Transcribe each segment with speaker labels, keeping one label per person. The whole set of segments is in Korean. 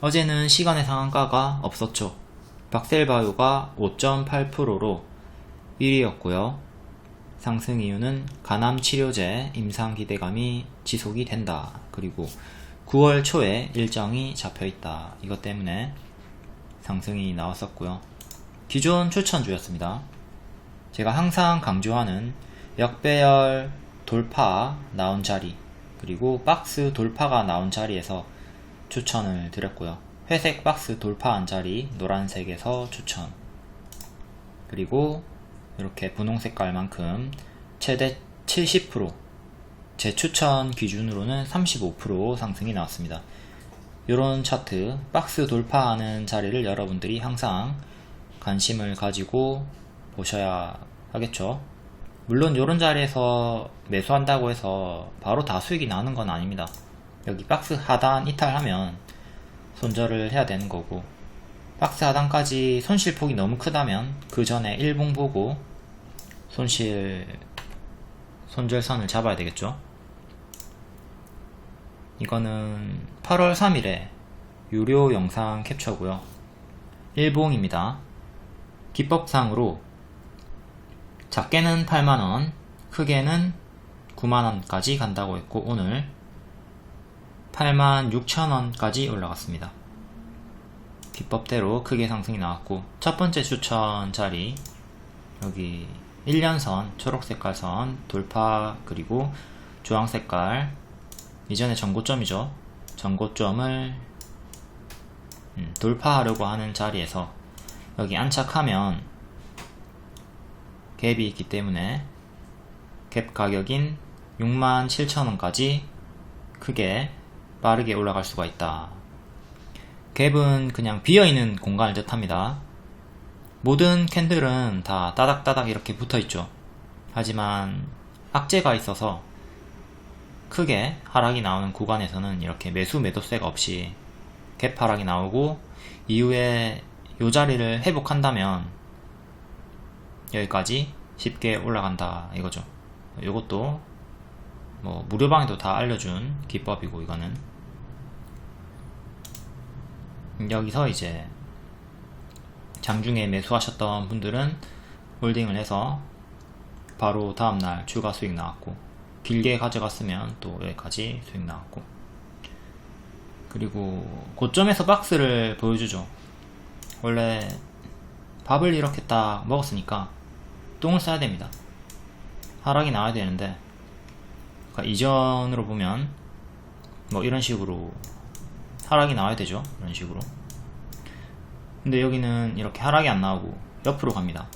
Speaker 1: 어제는 시간의 상한가가 없었죠. 박셀바이오가 5.8%로 1위였고요. 상승 이유는 간암 치료제 임상 기대감이 지속이 된다. 그리고 9월 초에 일정이 잡혀있다. 이것 때문에 상승이 나왔었고요. 기존 추천주였습니다. 제가 항상 강조하는 역배열 돌파 나온 자리, 그리고 박스 돌파가 나온 자리에서 추천을 드렸고요. 회색 박스 돌파한 자리 노란색에서 추천, 그리고 이렇게 분홍 색깔만큼 최대 70%, 제 추천 기준으로는 35% 상승이 나왔습니다. 이런 차트 박스 돌파하는 자리를 여러분들이 항상 관심을 가지고 보셔야 하겠죠. 물론 이런 자리에서 매수한다고 해서 바로 다 수익이 나는 건 아닙니다. 여기 박스 하단 이탈하면 손절을 해야 되는 거고, 박스 하단까지 손실폭이 너무 크다면 그 전에 일봉 보고 손절선을 잡아야 되겠죠. 이거는 8월 3일에 유료 영상 캡처고요. 일봉입니다. 기법상으로 작게는 8만원, 크게는 9만원까지 간다고 했고, 오늘 86,000원까지 올라갔습니다. 기법대로 크게 상승이 나왔고, 첫 번째 추천 자리 여기 1년선 초록색깔 선 돌파, 그리고 주황색깔 이전에 전고점이죠. 전고점을 돌파하려고 하는 자리에서 여기 안착하면 갭이 있기 때문에 갭 가격인 67,000원까지 크게 빠르게 올라갈 수가 있다. 갭은 그냥 비어있는 공간을 뜻합니다. 모든 캔들은 다 따닥따닥 이렇게 붙어있죠. 하지만 악재가 있어서 크게 하락이 나오는 구간에서는 이렇게 매수 매도세가 없이 갭 하락이 나오고, 이후에 이 자리를 회복한다면 여기까지 쉽게 올라간다 이거죠. 이것도 뭐 무료방에도 다 알려준 기법이고, 이거는 여기서 이제 장중에 매수하셨던 분들은 홀딩을 해서 바로 다음날 추가 수익 나왔고, 길게 가져갔으면 또 여기까지 수익 나왔고, 그리고 고점에서 박스를 보여주죠. 원래 밥을 이렇게 딱 먹었으니까 똥을 싸야 됩니다. 하락이 나와야 되는데, 그러니까 이전으로 보면 뭐 이런 식으로 하락이 나와야 되죠. 이런 식으로. 근데 여기는 이렇게 하락이 안 나오고 옆으로 갑니다.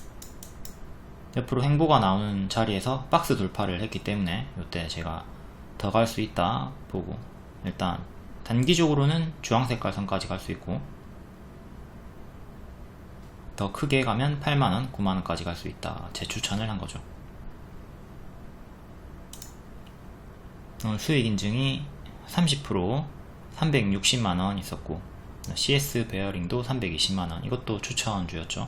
Speaker 1: 옆으로 행보가 나오는 자리에서 박스 돌파를 했기 때문에 이때 제가 더 갈 수 있다 보고, 일단 단기적으로는 주황색깔 선까지 갈 수 있고, 더 크게 가면 8만원, 9만원까지 갈 수 있다 제 추천을 한 거죠. 오늘 수익 인증이 30% 360만원 있었고, CS 베어링도 320만원, 이것도 추천주였죠.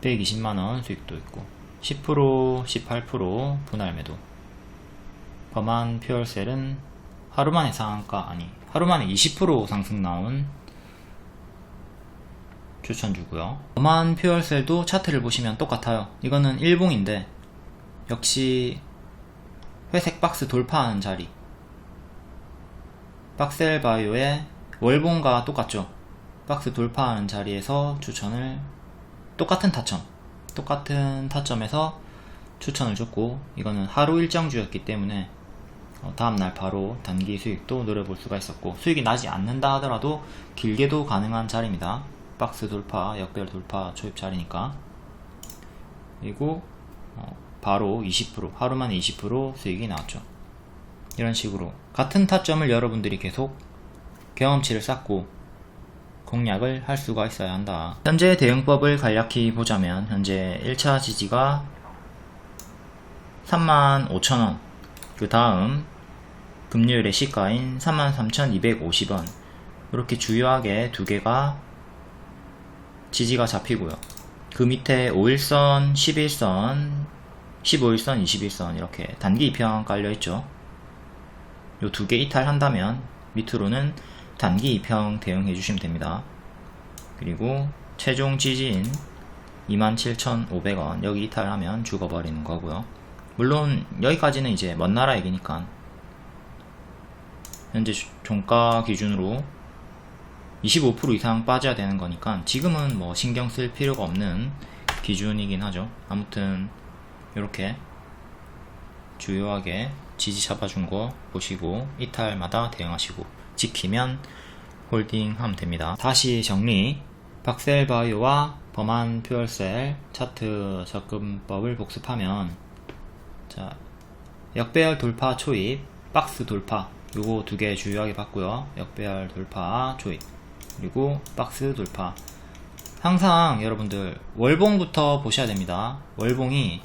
Speaker 1: 120만원 수익도 있고, 10% 18% 분할 매도. 범한 퓨얼셀은 하루만에 상한가, 아니 하루만에 20% 상승 나온 추천주고요. 범한 퓨얼셀도 차트를 보시면 똑같아요. 이거는 일봉인데 역시 회색 박스 돌파하는 자리, 박셀바이오의 월봉과 똑같죠. 박스 돌파하는 자리에서 추천을, 똑같은 타점에서 추천을 줬고, 이거는 하루 일정주였기 때문에 다음날 바로 단기 수익도 노려볼 수가 있었고, 수익이 나지 않는다 하더라도 길게도 가능한 자리입니다. 박스 돌파, 역별 돌파 초입 자리니까. 그리고 바로 20%, 하루만에 20% 수익이 나왔죠. 이런 식으로 같은 타점을 여러분들이 계속 경험치를 쌓고 공략을 할 수가 있어야 한다. 현재 대응법을 간략히 보자면, 현재 1차 지지가 35,000원, 그 다음 금요일의 시가인 33,250원, 이렇게 주요하게 두 개가 지지가 잡히고요. 그 밑에 5일선, 11선, 15일선, 21선 이렇게 단기 이평 깔려있죠. 요 두 개 이탈한다면 밑으로는 단기 2평 대응해 주시면 됩니다. 그리고 최종 지지인 27,500원 여기 이탈하면 죽어버리는 거고요. 물론 여기까지는 이제 먼 나라 얘기니까 현재 종가 기준으로 25% 이상 빠져야 되는 거니까 지금은 뭐 신경 쓸 필요가 없는 기준이긴 하죠. 아무튼 이렇게 주요하게 지지 잡아준 거 보시고 이탈마다 대응하시고 지키면 홀딩 하면 됩니다. 다시 정리. 박셀바이오와 범한 퓨얼셀 차트 접근법을 복습하면, 자, 역배열 돌파 초입, 박스 돌파, 요거 두 개 주요하게 봤고요. 역배열 돌파 초입, 그리고 박스 돌파. 항상 여러분들 월봉부터 보셔야 됩니다. 월봉이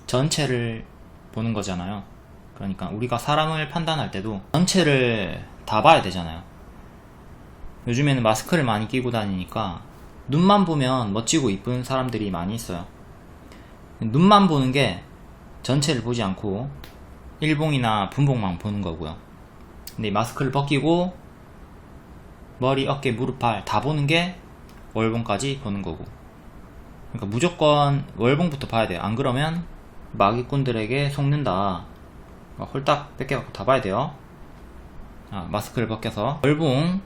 Speaker 1: 전체를 보는 거잖아요. 그러니까 우리가 사람을 판단할 때도 전체를 다 봐야 되잖아요. 요즘에는 마스크를 많이 끼고 다니니까 눈만 보면 멋지고 이쁜 사람들이 많이 있어요. 눈만 보는 게 전체를 보지 않고 일봉이나 분봉만 보는 거고요. 근데 마스크를 벗기고 머리, 어깨, 무릎, 발 다 보는 게 월봉까지 보는 거고. 그러니까 무조건 월봉부터 봐야 돼요. 안 그러면 마기꾼들에게 속는다. 홀딱 뺏겨갖고 다 봐야 돼요. 마스크를 벗겨서 월봉,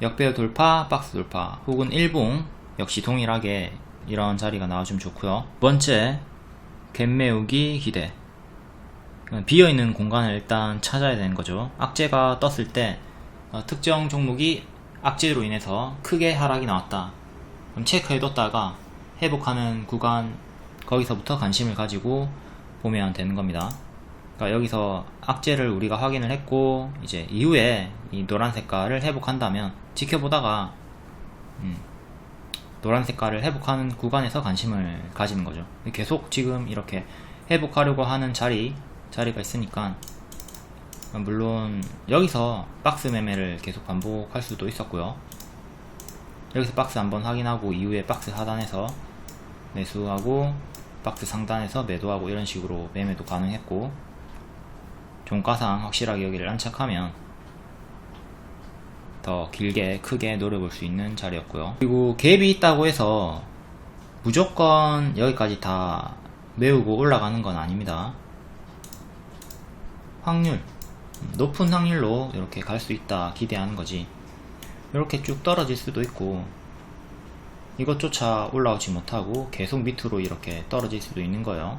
Speaker 1: 역배열 돌파, 박스 돌파, 혹은 일봉 역시 동일하게 이런 자리가 나와주면 좋고요. 두 번째, 갭 메우기 기대. 비어있는 공간을 일단 찾아야 되는 거죠. 악재가 떴을 때 특정 종목이 악재로 인해서 크게 하락이 나왔다. 그럼 체크해뒀다가 회복하는 구간, 거기서부터 관심을 가지고 보면 되는 겁니다. 그러니까 여기서 악재를 우리가 확인을 했고 이제 이후에 이 노란 색깔을 회복한다면 지켜보다가 노란 색깔을 회복하는 구간에서 관심을 가지는 거죠. 계속 지금 이렇게 회복하려고 하는 자리가 있으니까, 물론 여기서 박스 매매를 계속 반복할 수도 있었고요. 여기서 박스 한번 확인하고 이후에 박스 하단에서 매수하고 박스 상단에서 매도하고 이런 식으로 매매도 가능했고, 종가상 확실하게 여기를 안착하면 더 길게 크게 노려볼 수 있는 자리였고요. 그리고 갭이 있다고 해서 무조건 여기까지 다 메우고 올라가는 건 아닙니다. 확률, 높은 확률로 이렇게 갈 수 있다 기대하는 거지. 이렇게 쭉 떨어질 수도 있고 이것조차 올라오지 못하고 계속 밑으로 이렇게 떨어질 수도 있는 거예요.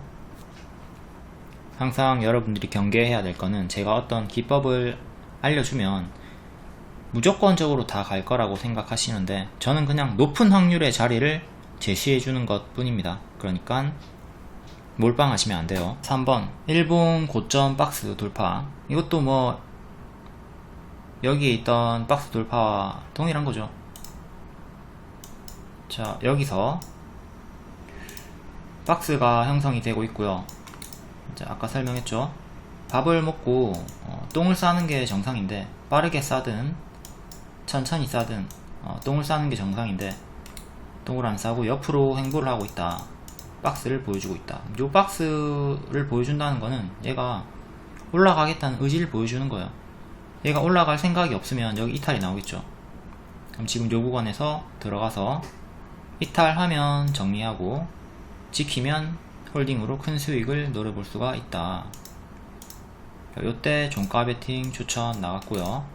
Speaker 1: 항상 여러분들이 경계해야 될 거는, 제가 어떤 기법을 알려주면 무조건적으로 다 갈 거라고 생각하시는데, 저는 그냥 높은 확률의 자리를 제시해 주는 것 뿐입니다. 그러니까 몰빵하시면 안 돼요. 3번, 일봉 고점 박스 돌파. 이것도 뭐 여기에 있던 박스 돌파와 동일한 거죠. 자, 여기서 박스가 형성이 되고 있고요. 자, 아까 설명했죠. 밥을 먹고 똥을 싸는 게 정상인데, 빠르게 싸든 천천히 싸든 똥을 싸는 게 정상인데 똥을 안 싸고 옆으로 행보를 하고 있다. 박스를 보여주고 있다. 이 박스를 보여준다는 거는 얘가 올라가겠다는 의지를 보여주는 거예요. 얘가 올라갈 생각이 없으면 여기 이탈이 나오겠죠. 그럼 지금 요 구간에서 들어가서 이탈하면 정리하고 지키면 홀딩으로 큰 수익을 노려볼 수가 있다. 요때 종가 베팅 추천 나갔고요.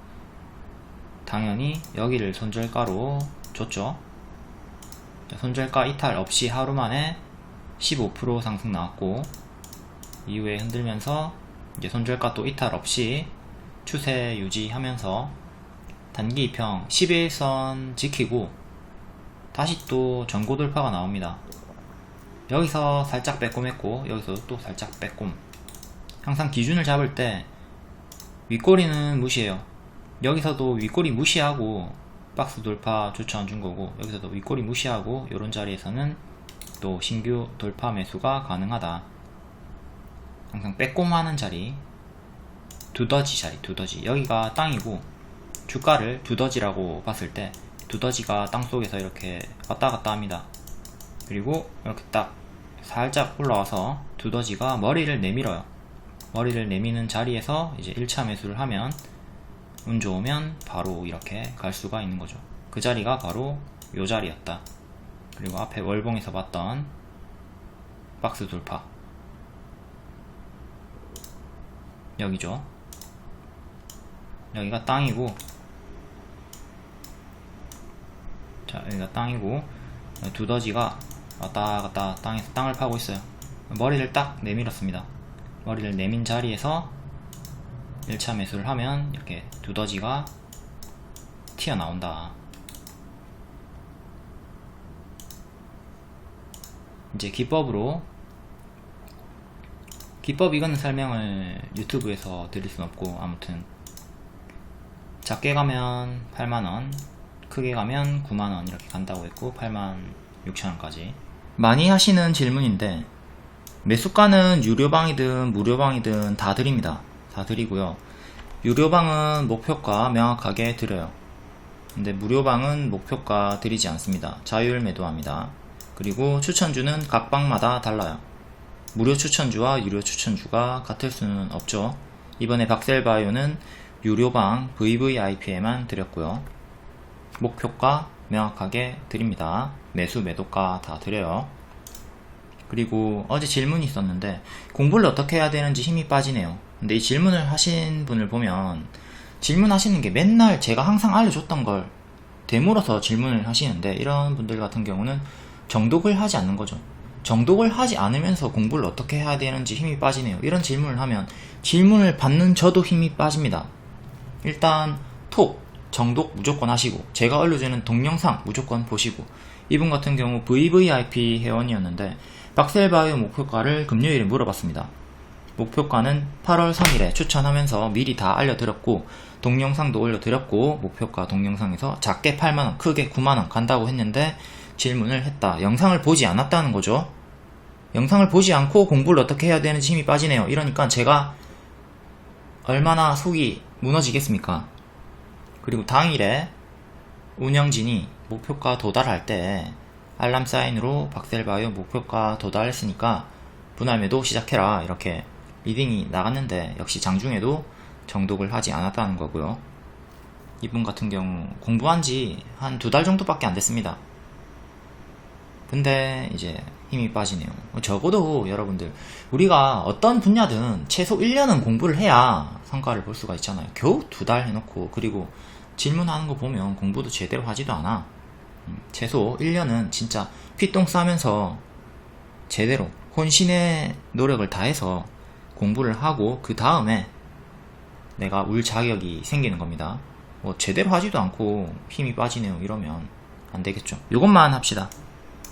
Speaker 1: 당연히 여기를 손절가로 줬죠. 손절가 이탈 없이 하루 만에 15% 상승 나왔고, 이후에 흔들면서 이제 손절가 또 이탈 없이 추세 유지하면서 단기 2평 11선 지키고 다시 또 전고 돌파가 나옵니다. 여기서 살짝 빼꼼했고 여기서 또 살짝 빼꼼. 항상 기준을 잡을 때 윗꼬리는 무시해요. 여기서도 윗꼬리 무시하고 박스 돌파 추천 준 거고, 여기서도 윗꼬리 무시하고 요런 자리에서는 또 신규 돌파 매수가 가능하다. 항상 빼꼼하는 자리, 두더지 자리, 두더지. 여기가 땅이고 주가를 두더지라고 봤을 때 두더지가 땅속에서 이렇게 왔다 갔다 합니다. 그리고 이렇게 딱 살짝 올라와서 두더지가 머리를 내밀어요. 머리를 내미는 자리에서 이제 1차 매수를 하면 운 좋으면 바로 이렇게 갈 수가 있는 거죠. 그 자리가 바로 요 자리였다. 그리고 앞에 월봉에서 봤던 박스 돌파 여기죠. 여기가 땅이고, 자 여기가 땅이고, 두더지가 왔다 갔다 땅에서 땅을 파고 있어요. 머리를 딱 내밀었습니다. 머리를 내민 자리에서 1차 매수를 하면 이렇게 두더지가 튀어나온다. 이제 기법 이거는 설명을 유튜브에서 드릴 순 없고, 아무튼 작게 가면 8만원, 크게 가면 9만원 이렇게 간다고 했고 86,000원까지. 많이 하시는 질문인데, 매수가는 유료방이든 무료방이든 다 드립니다. 다 드리고요. 유료방은 목표가 명확하게 드려요. 근데 무료방은 목표가 드리지 않습니다. 자율 매도합니다. 그리고 추천주는 각 방마다 달라요. 무료 추천주와 유료 추천주가 같을 수는 없죠. 이번에 박셀바이오는 유료방 VVIP에만 드렸고요. 목표가 명확하게 드립니다. 매수 매도가 다 드려요. 그리고 어제 질문이 있었는데, 공부를 어떻게 해야 되는지 힘이 빠지네요. 근데 이 질문을 하신 분을 보면, 질문하시는 게 맨날 제가 항상 알려줬던 걸 되물어서 질문을 하시는데, 이런 분들 같은 경우는 정독을 하지 않는 거죠. 정독을 하지 않으면서 공부를 어떻게 해야 되는지 힘이 빠지네요. 이런 질문을 하면 질문을 받는 저도 힘이 빠집니다. 일단 톡 정독 무조건 하시고, 제가 알려주는 동영상 무조건 보시고. 이분 같은 경우 VVIP 회원이었는데 박셀바이오 목표가를 금요일에 물어봤습니다. 목표가는 8월 3일에 추천하면서 미리 다 알려드렸고, 동영상도 올려드렸고, 목표가 동영상에서 작게 8만원 크게 9만원 간다고 했는데 질문을 했다. 영상을 보지 않았다는 거죠. 영상을 보지 않고 공부를 어떻게 해야 되는지 힘이 빠지네요. 이러니까 제가 얼마나 속이 무너지겠습니까? 그리고 당일에 운영진이 목표가 도달할 때 알람 사인으로 박셀바이오 목표가 도달했으니까 분할 매도 시작해라 이렇게 리딩이 나갔는데, 역시 장중에도 정독을 하지 않았다는 거고요. 이분 같은 경우 공부한 지 한 2달 정도밖에 안 됐습니다. 근데 이제 힘이 빠지네요. 적어도 여러분들, 우리가 어떤 분야든 최소 1년은 공부를 해야 성과를 볼 수가 있잖아요. 겨우 2달 해놓고, 그리고 질문하는 거 보면 공부도 제대로 하지도 않아. 최소 1년은 진짜 피똥 싸면서 제대로 혼신의 노력을 다해서 공부를 하고, 그 다음에 내가 울 자격이 생기는 겁니다. 뭐 제대로 하지도 않고 힘이 빠지네요 이러면 안 되겠죠. 이것만 합시다.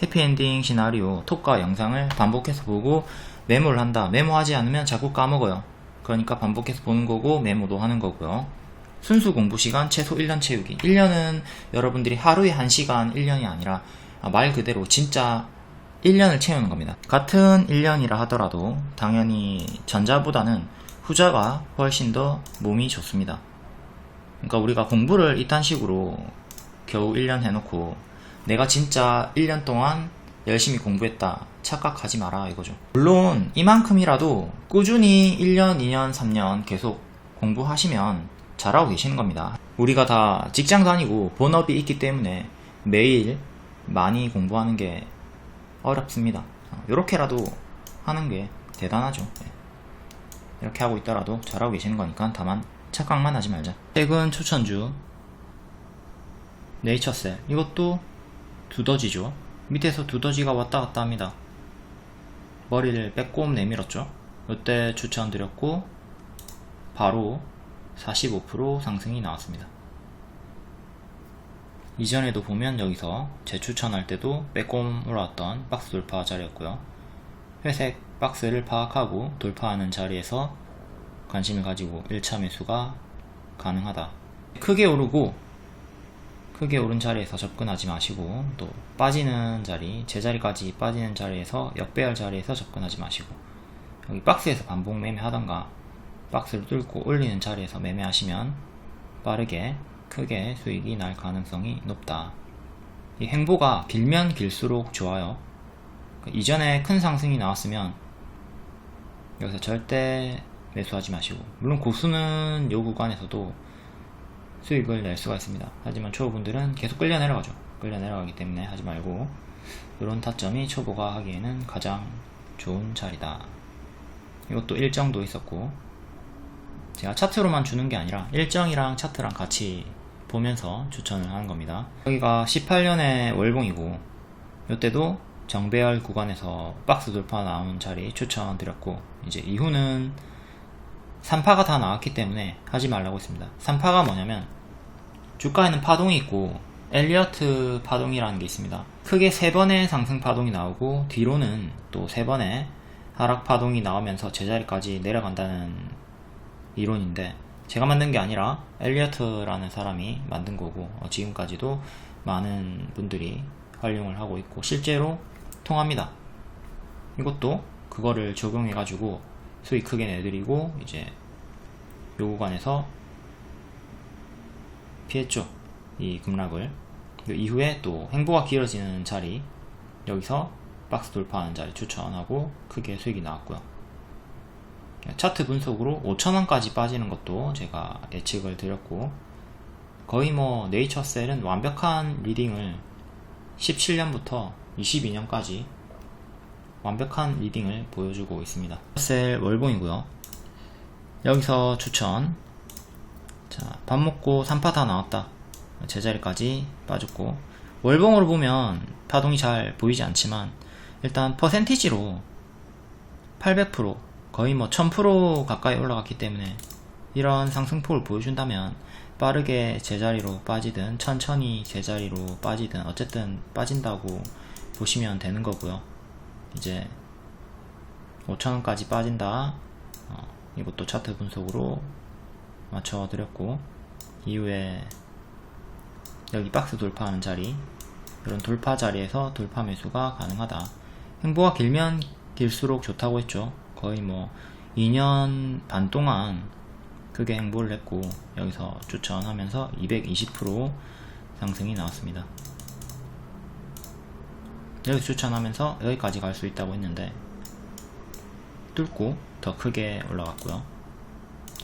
Speaker 1: 해피엔딩 시나리오 톡과 영상을 반복해서 보고 메모를 한다. 메모하지 않으면 자꾸 까먹어요. 그러니까 반복해서 보는 거고 메모도 하는 거고요. 순수 공부 시간 최소 1년 채우기. 1년은 여러분들이 하루에 1시간 1년이 아니라 말 그대로 진짜 1년을 채우는 겁니다. 같은 1년이라 하더라도 당연히 전자보다는 후자가 훨씬 더 몸이 좋습니다. 그러니까 우리가 공부를 이딴 식으로 겨우 1년 해놓고 내가 진짜 1년 동안 열심히 공부했다 착각하지 마라 이거죠. 물론 이만큼이라도 꾸준히 1년, 2년, 3년 계속 공부하시면 잘하고 계시는 겁니다. 우리가 다 직장 다니고 본업이 있기 때문에 매일 많이 공부하는 게 어렵습니다. 이렇게라도 하는 게 대단하죠. 이렇게 하고 있더라도 잘하고 계시는 거니까 다만 착각만 하지 말자. 최근 추천주 네이처셀, 이것도 두더지죠. 밑에서 두더지가 왔다 갔다 합니다. 머리를 빼꼼 내밀었죠. 이때 추천드렸고 바로 45% 상승이 나왔습니다. 이전에도 보면 여기서 재추천할 때도 빼꼼 올라왔던 박스 돌파 자리였고요. 회색 박스를 파악하고 돌파하는 자리에서 관심을 가지고 1차 매수가 가능하다. 크게 오르고 크게 오른 자리에서 접근하지 마시고, 또 빠지는 자리, 제자리까지 빠지는 자리에서 역배열 자리에서 접근하지 마시고, 여기 박스에서 반복 매매하던가 박스를 뚫고 올리는 자리에서 매매하시면 빠르게 크게 수익이 날 가능성이 높다. 이 행보가 길면 길수록 좋아요. 이전에 큰 상승이 나왔으면 여기서 절대 매수하지 마시고, 물론 고수는 요 구간에서도 수익을 낼 수가 있습니다. 하지만 초보분들은 계속 끌려 내려가죠. 끌려 내려가기 때문에 하지 말고, 이런 타점이 초보가 하기에는 가장 좋은 자리다. 이것도 일정도 있었고, 제가 차트로만 주는 게 아니라 일정이랑 차트랑 같이 보면서 추천을 하는 겁니다. 여기가 18년의 월봉이고, 이때도 정배열 구간에서 박스 돌파 나온 자리 추천드렸고, 이제 이후는 3파가 다 나왔기 때문에 하지 말라고 했습니다. 3파가 뭐냐면, 주가에는 파동이 있고 엘리어트 파동이라는 게 있습니다. 크게 3번의 상승 파동이 나오고, 뒤로는 또 3번의 하락 파동이 나오면서 제자리까지 내려간다는 이론인데, 제가 만든 게 아니라 엘리어트라는 사람이 만든 거고, 지금까지도 많은 분들이 활용을 하고 있고 실제로 통합니다. 이것도 그거를 적용해 가지고 수익 크게 내드리고, 이제 요 구간에서 피했죠, 이 급락을. 이후에 또 행보가 길어지는 자리, 여기서 박스 돌파하는 자리 추천하고 크게 수익이 나왔고요. 차트 분석으로 5,000원까지 빠지는 것도 제가 예측을 드렸고, 거의 뭐 네이처셀은 완벽한 리딩을 17년부터 22년까지 완벽한 리딩을 보여주고 있습니다. 셀 월봉이고요. 여기서 추천. 자, 밥 먹고 3파 다 나왔다. 제자리까지 빠졌고, 월봉으로 보면 파동이 잘 보이지 않지만 일단 퍼센티지로 800%, 거의 뭐 1000% 가까이 올라갔기 때문에 이런 상승폭을 보여준다면 빠르게 제자리로 빠지든 천천히 제자리로 빠지든 어쨌든 빠진다고 보시면 되는 거고요. 이제 5,000원까지 빠진다. 이것도 차트 분석으로 맞춰 드렸고, 이후에 여기 박스 돌파하는 자리, 이런 돌파 자리에서 돌파 매수가 가능하다. 행보가 길면 길수록 좋다고 했죠. 거의 뭐 2년 반 동안 크게 행보를 했고, 여기서 추천하면서 220% 상승이 나왔습니다. 여기서 추천하면서 여기까지 갈 수 있다고 했는데 뚫고 더 크게 올라갔고요.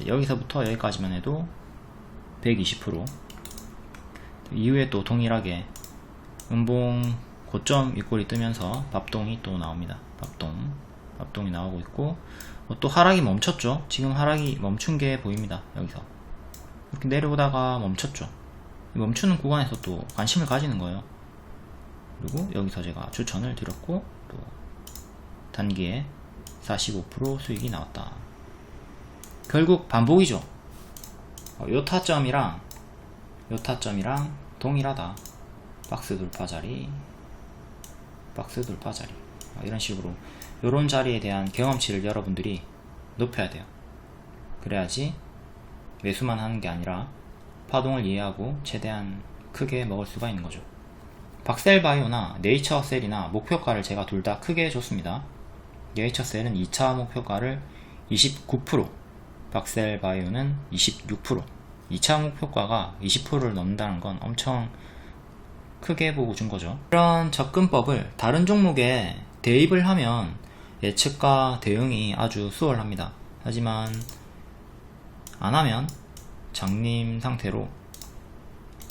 Speaker 1: 여기서부터 여기까지만 해도 120%, 이후에 또 동일하게 음봉 고점 윗골이 뜨면서 밥동이 또 나옵니다. 밥동이 나오고 있고, 또 하락이 멈췄죠. 지금 하락이 멈춘 게 보입니다. 여기서 이렇게 내려오다가 멈췄죠. 멈추는 구간에서 또 관심을 가지는 거예요. 그리고 여기서 제가 추천을 드렸고, 또 단기에 45% 수익이 나왔다. 결국 반복이죠. 요 타점이랑 동일하다. 박스 돌파 자리, 이런 식으로 요런 자리에 대한 경험치를 여러분들이 높여야 돼요. 그래야지 매수만 하는 게 아니라 파동을 이해하고 최대한 크게 먹을 수가 있는 거죠. 박셀바이오나 네이처셀이나 목표가를 제가 둘 다 크게 줬습니다. 네이처셀은 2차 목표가를 29%, 박셀바이오는 26%. 2차 목표가가 20%를 넘는다는 건 엄청 크게 보고 준 거죠. 이런 접근법을 다른 종목에 대입을 하면 예측과 대응이 아주 수월합니다. 하지만 안 하면 장님 상태로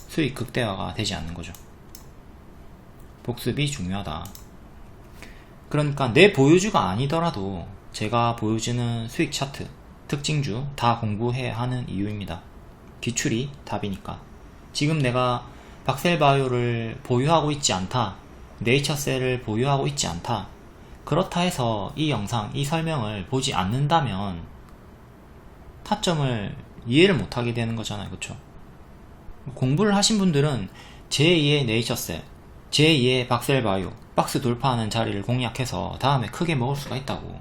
Speaker 1: 수익 극대화가 되지 않는 거죠. 복습이 중요하다. 그러니까 내 보유주가 아니더라도 제가 보여주는 수익 차트, 특징주 다 공부해야 하는 이유입니다. 기출이 답이니까. 지금 내가 박셀바이오를 보유하고 있지 않다, 네이처셀을 보유하고 있지 않다, 그렇다 해서 이 영상, 이 설명을 보지 않는다면 타점을 이해를 못하게 되는 거잖아요. 그쵸? 공부를 하신 분들은 제2의 네이처셀, 제2의 박셀바이오, 박스 돌파하는 자리를 공략해서 다음에 크게 먹을 수가 있다고.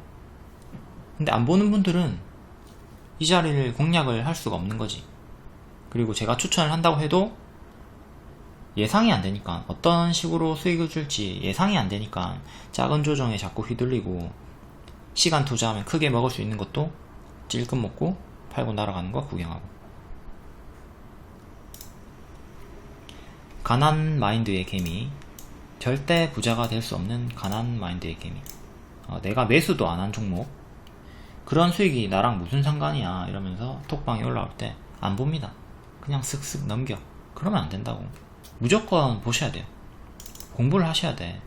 Speaker 1: 근데 안 보는 분들은 이 자리를 공략을 할 수가 없는 거지. 그리고 제가 추천을 한다고 해도 예상이 안 되니까, 어떤 식으로 수익을 줄지 예상이 안 되니까 작은 조정에 자꾸 휘둘리고, 시간 투자하면 크게 먹을 수 있는 것도 찔끔 먹고 팔고 날아가는 거 구경하고. 가난 마인드의 개미, 절대 부자가 될 수 없는 가난 마인드의 개미. 내가 매수도 안 한 종목, 그런 수익이 나랑 무슨 상관이야 이러면서 톡방에 올라올 때 안 봅니다. 그냥 쓱쓱 넘겨. 그러면 안 된다고. 무조건 보셔야 돼요. 공부를 하셔야 돼.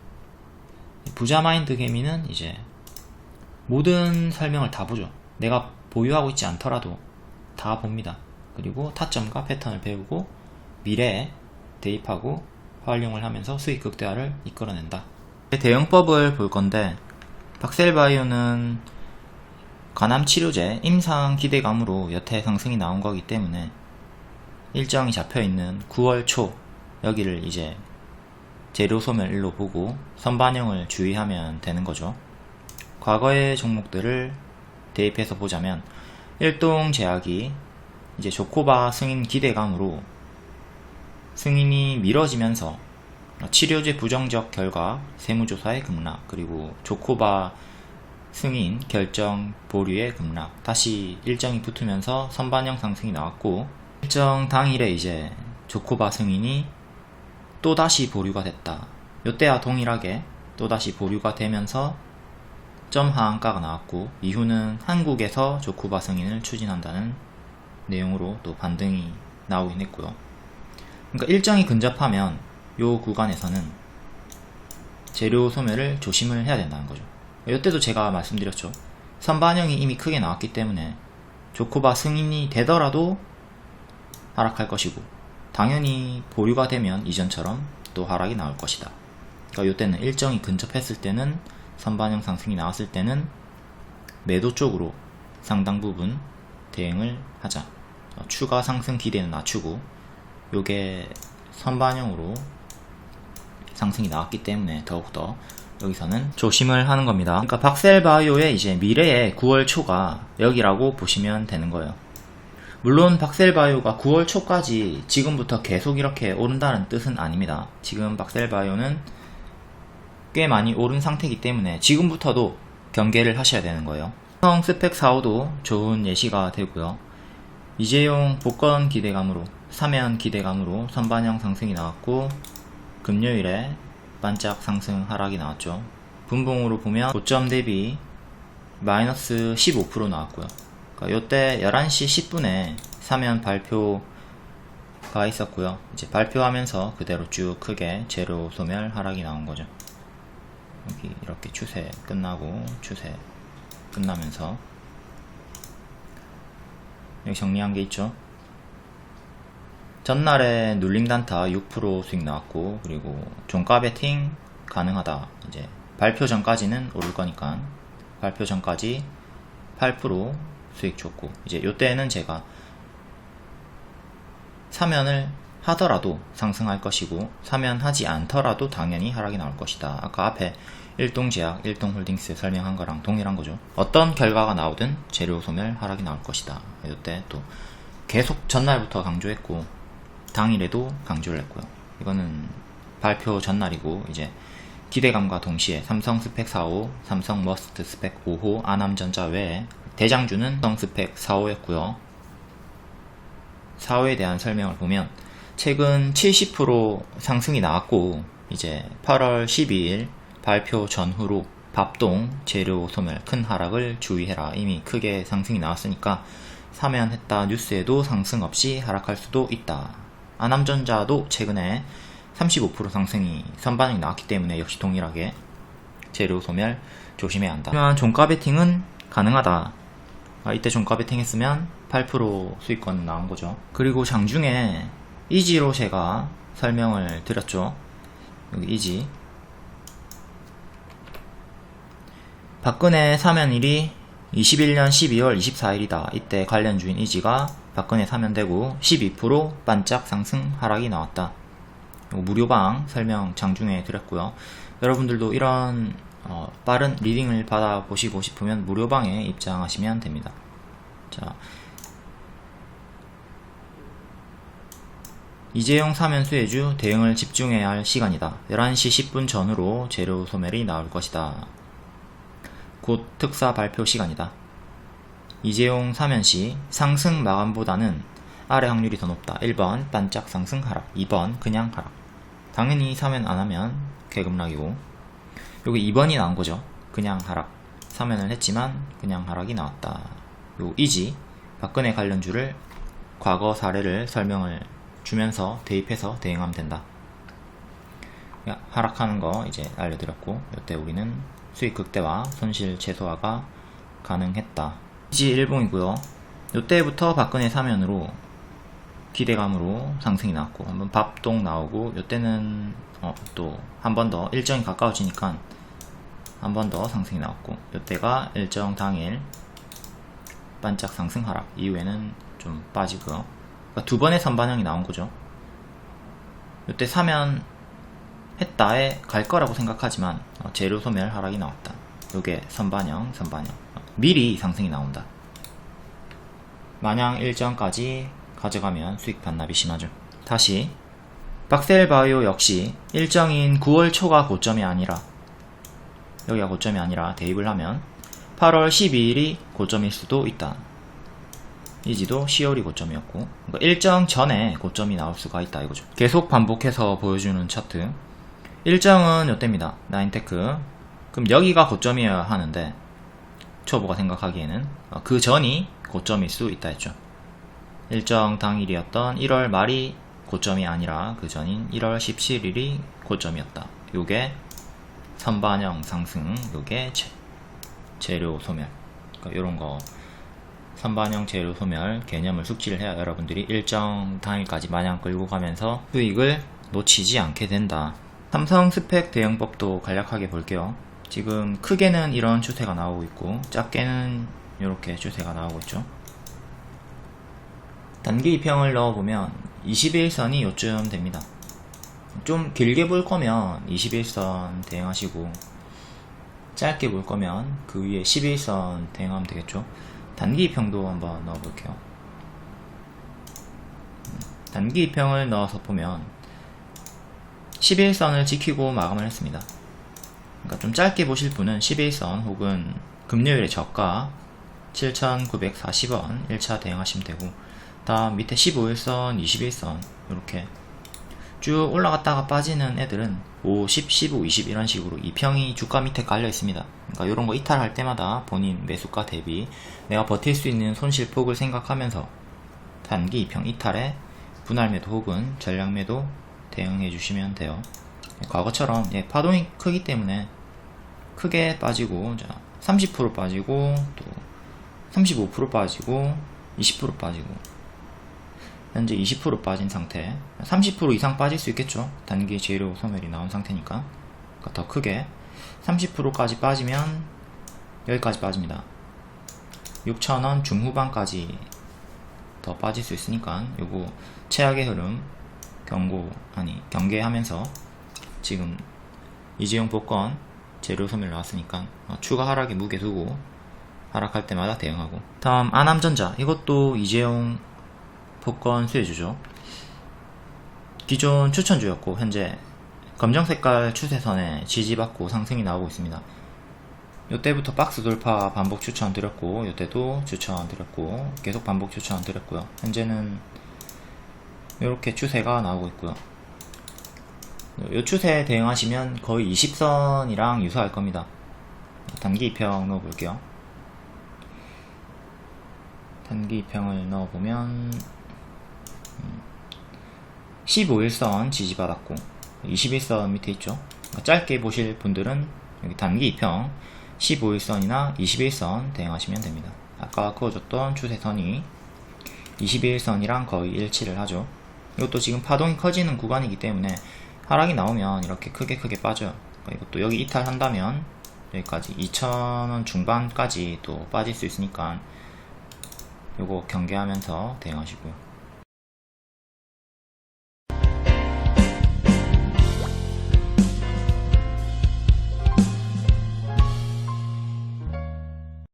Speaker 1: 부자 마인드 개미는 이제 모든 설명을 다 보죠. 내가 보유하고 있지 않더라도 다 봅니다. 그리고 타점과 패턴을 배우고 미래에 대입하고 활용을 하면서 수익 극대화를 이끌어낸다. 대응법을 볼 건데, 박셀바이오는 간암치료제 임상 기대감으로 여태 상승이 나온 거기 때문에 일정이 잡혀있는 9월 초 여기를 이제 재료 소멸일로 보고 선반영을 주의하면 되는 거죠. 과거의 종목들을 대입해서 보자면 일동제약이 이제 조코바 승인 기대감으로 승인이 미뤄지면서 치료제 부정적 결과 세무조사의 급락, 그리고 조코바 승인 결정 보류의 급락, 다시 일정이 붙으면서 선반영 상승이 나왔고, 일정 당일에 이제 조코바 승인이 또다시 보류가 됐다. 요때와 동일하게 또다시 보류가 되면서 점 하한가가 나왔고, 이후는 한국에서 조코바 승인을 추진한다는 내용으로 또 반등이 나오긴 했고요. 그러니까 일정이 근접하면 요 구간에서는 재료 소멸을 조심을 해야 된다는 거죠. 이때도 제가 말씀드렸죠. 선반영이 이미 크게 나왔기 때문에 조코바 승인이 되더라도 하락할 것이고, 당연히 보류가 되면 이전처럼 또 하락이 나올 것이다. 그러니까 이때는 일정이 근접했을 때는, 선반영 상승이 나왔을 때는 매도 쪽으로 상당 부분 대응을 하자. 추가 상승 기대는 낮추고, 요게 선반영으로 상승이 나왔기 때문에 더욱더 여기서는 조심을 하는 겁니다. 그러니까 박셀바이오의 이제 미래의 9월 초가 여기라고 보시면 되는 거예요. 물론 박셀바이오가 9월 초까지 지금부터 계속 이렇게 오른다는 뜻은 아닙니다. 지금 박셀바이오는 꽤 많이 오른 상태이기 때문에 지금부터도 경계를 하셔야 되는 거예요. 삼성 스펙 4호도 좋은 예시가 되고요. 이재용 복권 기대감으로, 사면 기대감으로 선반영 상승이 나왔고, 금요일에 반짝 상승 하락이 나왔죠. 분봉으로 보면 고점 대비 마이너스 15% 나왔고요. 그러니까 요때 11시 10분에 사면 발표가 있었고요. 이제 발표하면서 그대로 쭉 크게 재료 소멸 하락이 나온 거죠. 여기 이렇게 추세 끝나고 추세 끝나면서 여기 정리한 게 있죠. 전날에 눌림 단타 6% 수익 나왔고, 그리고 종가 베팅 가능하다. 이제 발표 전까지는 오를 거니까 발표 전까지 8% 수익 줬고, 이제 요때는 제가 사면을 하더라도 상승할 것이고, 사면하지 않더라도 당연히 하락이 나올 것이다. 아까 앞에 일동제약, 일동홀딩스 설명한 거랑 동일한 거죠. 어떤 결과가 나오든 재료 소멸 하락이 나올 것이다. 요때 또 계속 전날부터 강조했고 당일에도 강조를 했고요. 이거는 발표 전날이고, 이제 기대감과 동시에 삼성 스펙 4호, 삼성 머스트 스펙 5호, 아남전자 외에 대장주는 삼성 스펙 4호였고요. 4호에 대한 설명을 보면 최근 70% 상승이 나왔고, 이제 8월 12일 발표 전후로 밥동 재료 소멸 큰 하락을 주의해라. 이미 크게 상승이 나왔으니까 사면했다 뉴스에도 상승 없이 하락할 수도 있다. 아남전자도 최근에 35% 상승이 선반영이 나왔기 때문에 역시 동일하게 재료 소멸 조심해야 한다. 하지만 종가 베팅은 가능하다. 이때 종가 베팅 했으면 8% 수익권 나온 거죠. 그리고 장중에 이지로 제가 설명을 드렸죠. 여기 이지. 박근혜 사면일이 21년 12월 24일이다. 이때 관련주인 이지가 박근혜 사면되고 12% 반짝 상승 하락이 나왔다. 무료방 설명 장중에 드렸고요. 여러분들도 이런 빠른 리딩을 받아보시고 싶으면 무료방에 입장하시면 됩니다. 자, 이재용 사면 수혜주 대응을 집중해야 할 시간이다. 11시 10분 전후로 재료 소멸이 나올 것이다. 곧 특사 발표 시간이다. 이재용 사면시 상승 마감보다는 아래 확률이 더 높다. 1번 반짝 상승 하락, 2번 그냥 하락. 당연히 사면 안하면 개급락이고, 여기 2번이 나온거죠. 그냥 하락. 사면을 했지만 그냥 하락이 나왔다. 요 이지 박근혜 관련주를 과거 사례를 설명을 주면서 대입해서 대응하면 된다. 하락하는 거 이제 알려드렸고, 이때 우리는 수익 극대화, 손실 최소화가 가능했다. 이지 일봉이고요. 이때부터 박근혜 사면으로 기대감으로 상승이 나왔고, 한번 밥동 나오고, 이때는 또 한 번 더 일정이 가까워지니까 한 번 더 상승이 나왔고, 이때가 일정 당일 반짝 상승 하락 이후에는 좀 빠지고요. 그러니까 두 번의 선반영이 나온 거죠. 이때 사면 했다에 갈 거라고 생각하지만 재료 소멸 하락이 나왔다. 요게 선반영 미리 상승이 나온다. 마냥 일정까지 가져가면 수익 반납이 심하죠. 다시 박셀바이오 역시 일정인 9월 초가 고점이 아니라, 여기가 고점이 아니라 대입을 하면 8월 12일이 고점일 수도 있다. 이지도 10월이 고점이었고, 그러니까 일정 전에 고점이 나올 수가 있다 이거죠. 계속 반복해서 보여주는 차트. 일정은 이때입니다. 나인테크. 그럼 여기가 고점이어야 하는데 초보가 생각하기에는 그 전이 고점일 수 있다 했죠. 일정 당일이었던 1월 말이 고점이 아니라 그 전인 1월 17일이 고점이었다. 요게 선반영 상승, 요게 재료 소멸. 그러니까 요런 거 선반영 재료 소멸 개념을 숙지를 해야 여러분들이 일정 당일까지 마냥 끌고 가면서 수익을 놓치지 않게 된다. 삼성 스펙 대응법도 간략하게 볼게요. 지금 크게는 이런 추세가 나오고 있고, 작게는 이렇게 추세가 나오고 있죠. 단기 2평을 넣어보면 21선이 요쯤 됩니다. 좀 길게 볼 거면 21선 대응하시고, 짧게 볼 거면 그 위에 11선 대응하면 되겠죠. 단기 2평도 한번 넣어볼게요. 단기 2평을 넣어서 보면 11선을 지키고 마감을 했습니다. 그러니까 좀 짧게 보실 분은 11선 혹은 금요일의 저가 7,940원 1차 대응하시면 되고, 다음 밑에 15일선, 21선 이렇게 쭉 올라갔다가 빠지는 애들은 5, 10, 15, 20 이런 식으로 2평이 주가 밑에 깔려 있습니다. 그러니까 이런 거 이탈할 때마다 본인 매수가 대비 내가 버틸 수 있는 손실폭을 생각하면서 단기 2평 이탈에 분할 매도 혹은 전량 매도 대응해 주시면 돼요. 과거처럼 파동이 크기 때문에 크게 빠지고 30% 빠지고 또 35% 빠지고 20% 빠지고 현재 20% 빠진 상태, 30% 이상 빠질 수 있겠죠. 단기 재료 소멸이 나온 상태니까. 그러니까 더 크게 30%까지 빠지면 여기까지 빠집니다. 6,000원 중후반까지 더 빠질 수 있으니까 요거 최악의 흐름 경계하면서 지금 이재용 복권 재료 소멸 나왔으니까 추가 하락에 무게 두고 하락할 때마다 대응하고, 다음 아남전자, 이것도 이재용 복권 수혜주죠. 기존 추천주였고 현재 검정색깔 추세선에 지지받고 상승이 나오고 있습니다. 이때부터 박스 돌파 반복 추천 드렸고, 이때도 추천 드렸고, 계속 반복 추천 드렸고요. 현재는 이렇게 추세가 나오고 있고요. 이 추세에 대응하시면 거의 20선이랑 유사할 겁니다. 단기 2평 넣어볼게요. 단기 2평을 넣어보면 15일선 지지받았고 21선 밑에 있죠. 짧게 보실 분들은 여기 단기 2평 15일선이나 21선 대응하시면 됩니다. 아까 그어줬던 추세선이 21선이랑 거의 일치를 하죠. 이것도 지금 파동이 커지는 구간이기 때문에 하락이 나오면 이렇게 크게 빠져요. 그러니까 이것도 여기 이탈한다면 여기까지 2,000원 중반까지 또 빠질 수 있으니까 요거 경계하면서 대응하시고요.